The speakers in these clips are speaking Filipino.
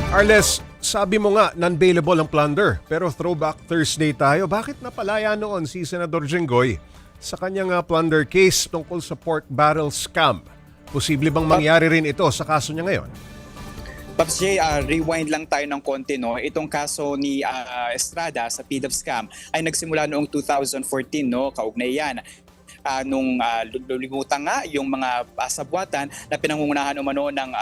Arles, sabi mo nga, non-bailable ang plunder. Pero Throwback Thursday tayo. Bakit napalaya noon si Senador Jinggoy sa kanyang plunder case tungkol sa pork barrel scam? Posible bang mangyari rin ito sa kaso niya ngayon? Pops J, rewind lang tayo ng konti. No? Itong kaso ni Estrada sa PDEP scam ay nagsimula noong 2014. No? Kaugnay yan. Nung lulimutan nga yung mga sabwatan na pinangungunahan umano ng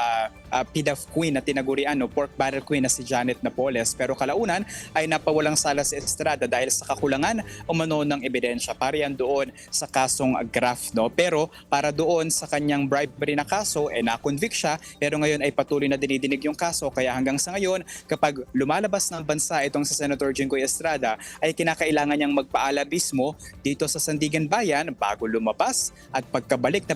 PDEP Queen na tinagurian, pork barrel queen na si Janet Napoles. Pero kalaunan ay napawalang sala si Estrada dahil sa kakulangan umano ng ebidensya. Para yan doon sa kasong graft. No? Pero para doon sa kanyang bribery na kaso, na-convict siya. Pero ngayon ay patuloy na dinidinig yung kaso. Kaya hanggang sa ngayon, kapag lumalabas ng bansa itong sa Senator Jinggoy Estrada, ay kinakailangan niyang magpaala mismo dito sa Sandigan Bayan bago lumabas at pagkabalik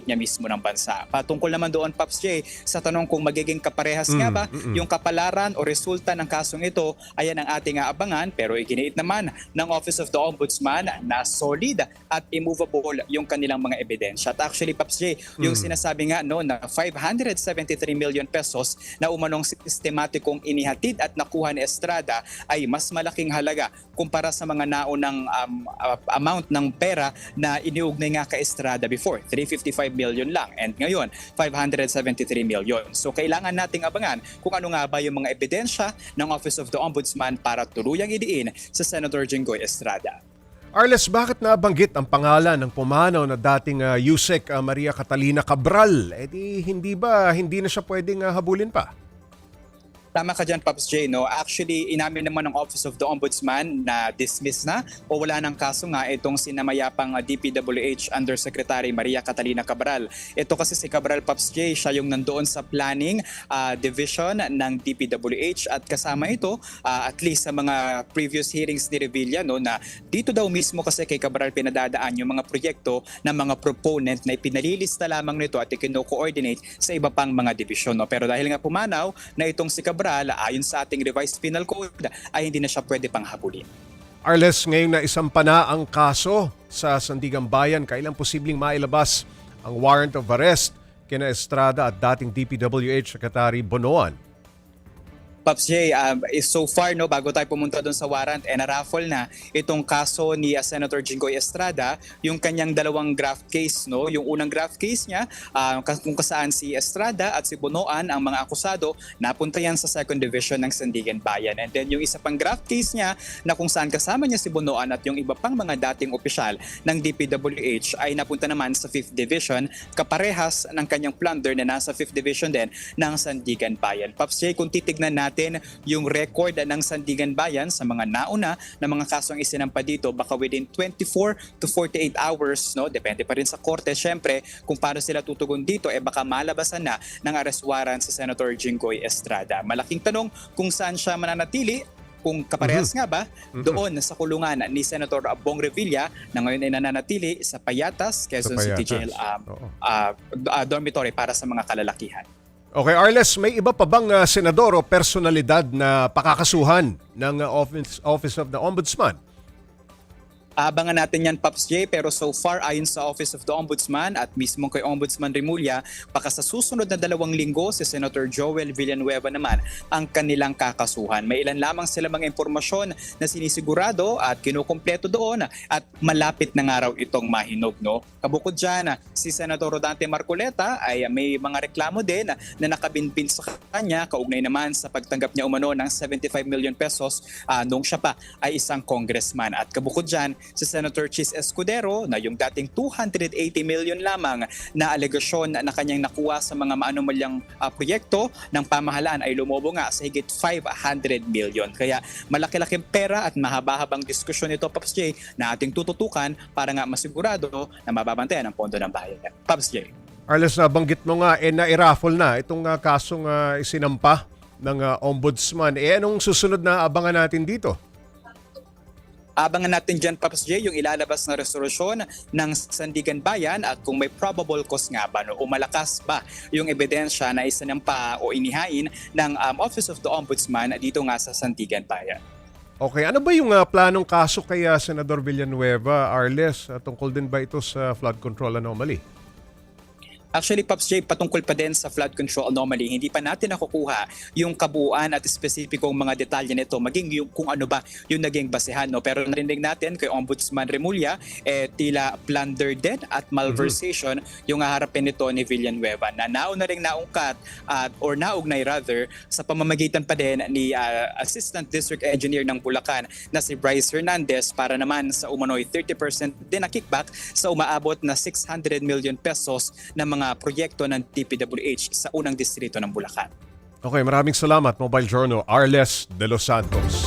niya mismo ng bansa. Patungkol naman doon, Pops J, sa tanong kung magiging kaparehas nga ba yung kapalaran o resulta ng kasong ito, ayan ang ating aabangan. Pero iginiit naman ng Office of the Ombudsman na solid at immovable yung kanilang mga ebidensya. At actually, Pops J, yung sinasabi nga no, na 573 million pesos na umanong sistematikong inihatid at nakuha ni Estrada ay mas malaking halaga kumpara sa mga naunang amount ng pera na iniugnay nga kay Estrada before, 355 million lang. And ngayon, 573 million. So kailangan nating abangan kung ano nga ba yung mga ebidensya ng Office of the Ombudsman para tuluyang idiin sa Senator Jinggoy Estrada. Arles, bakit nabanggit ang pangalan ng pumanaw na dating Yusek Maria Catalina Cabral? Hindi na siya pwedeng habulin pa? Tama ka dyan, Pops J. No? Actually, inamin naman ng Office of the Ombudsman na dismiss na o wala ng kaso nga itong sinamayapang DPWH Undersecretary Maria Catalina Cabral. Ito kasi si Cabral, Pops J, siya yung nandoon sa planning division ng DPWH at kasama ito at least sa mga previous hearings ni Revilla, no, na dito daw mismo kasi kay Cabral pinadadaan yung mga proyekto ng mga proponent na ipinalilista lamang nito at ikino-coordinate sa iba pang mga division. No? Pero dahil nga pumanaw na itong si Cabral, ayon sa ating revised penal code, ay hindi na siya pwede pang habulin. Arles, ngayon na isampa na ang kaso sa Sandigan Bayan, kailan posibleng mailabas ang warrant of arrest kina Estrada at dating DPWH Secretary Bonoan? Pops J, so far, no, bago tayo pumunta doon sa warrant, na-raffle na itong kaso ni Senator Jinggoy Estrada, yung kanyang dalawang graft case. No? Yung unang graft case niya, kung saan si Estrada at si Bonoan, ang mga akusado, napunta yan sa second division ng Sandigan Bayan. And then yung isa pang graft case niya, na kung saan kasama niya si Bonoan at yung iba pang mga dating opisyal ng DPWH, ay napunta naman sa 5th division, kaparehas ng kanyang plunder na nasa 5th division din ng Sandigan Bayan. Pops J, kung titignan natin yung record ng Sandigan Bayan sa mga nauna na mga kasong isinampa dito, baka within 24 to 48 hours, no, depende pa rin sa korte syempre kung paano sila tutugon dito, baka malabasan na ng arrest warrant sa Senator Jinggoy Estrada. Malaking tanong kung saan siya mananatili, kung kaparehas nga ba doon sa kulungan ni Senator Bong Revilla na ngayon ay nananatili sa Payatas, Quezon City Jail dormitory para sa mga kalalakihan. Okay, Arles, may iba pa bang senador o personalidad na pakakasuhan ng Office of the Ombudsman? Abangan natin yan, Pops J, pero so far ayon sa Office of the Ombudsman at mismo kay Ombudsman Remulla, baka sa susunod na 2 linggo si Senator Joel Villanueva naman ang kanilang kakasuhan. May ilan lamang sila mga impormasyon na sinisigurado at kinukumpleto doon at malapit na nga raw itong mahinog. No? Kabukod dyan, si Senator Rodante Marcoleta ay may mga reklamo din na nakabinbin sa kanya, kaugnay naman sa pagtanggap niya umano ng 75 million pesos nung siya pa ay isang congressman. At kabukod dyan, si Senator Chis Escudero na yung dating 280 million lamang na alegasyon na kanyang nakuha sa mga maanumalyang proyekto ng pamahalaan ay lumobo nga sa higit 500 million. Kaya malaki-laking pera at mahaba-habang diskusyon ito, Pops J, na ating tututukan para nga masigurado na mababantayan ang pondo ng bayan. Pops J. Arles, nabanggit mo nga, na-raffle na itong kasong isinampa ng Ombudsman. Anong susunod na abangan natin dito? Abangan natin dyan, Pops J, yung ilalabas na resolusyon ng Sandigan Bayan at kung may probable cause nga ba, no, o malakas ba yung ebidensya na isinampa o inihain ng Office of the Ombudsman dito nga sa Sandigan Bayan. Okay, ano ba yung planong kaso kay Senador Villanueva, Arles? Tungkol din ba ito sa flood control anomaly? Actually, Pops J, patungkol pa din sa flood control anomaly, hindi pa natin nakukuha yung kabuuan at espesipikong mga detalye nito, maging yung kung ano ba yung naging basehan. No? Pero narinig natin kay Ombudsman Remulla, tila plunder din at malversation yung haharapin nito ni Villanueva na nauna ring naungkat or naugnay rather sa pamamagitan pa din ni Assistant District Engineer ng Bulacan na si Bryce Hernandez para naman sa umano'y 30% din na kickback sa umaabot na 600 million pesos na mga proyekto ng DPWH sa unang distrito ng Bulacan. Okay, maraming salamat, Mobile Journal, Arles de los Santos.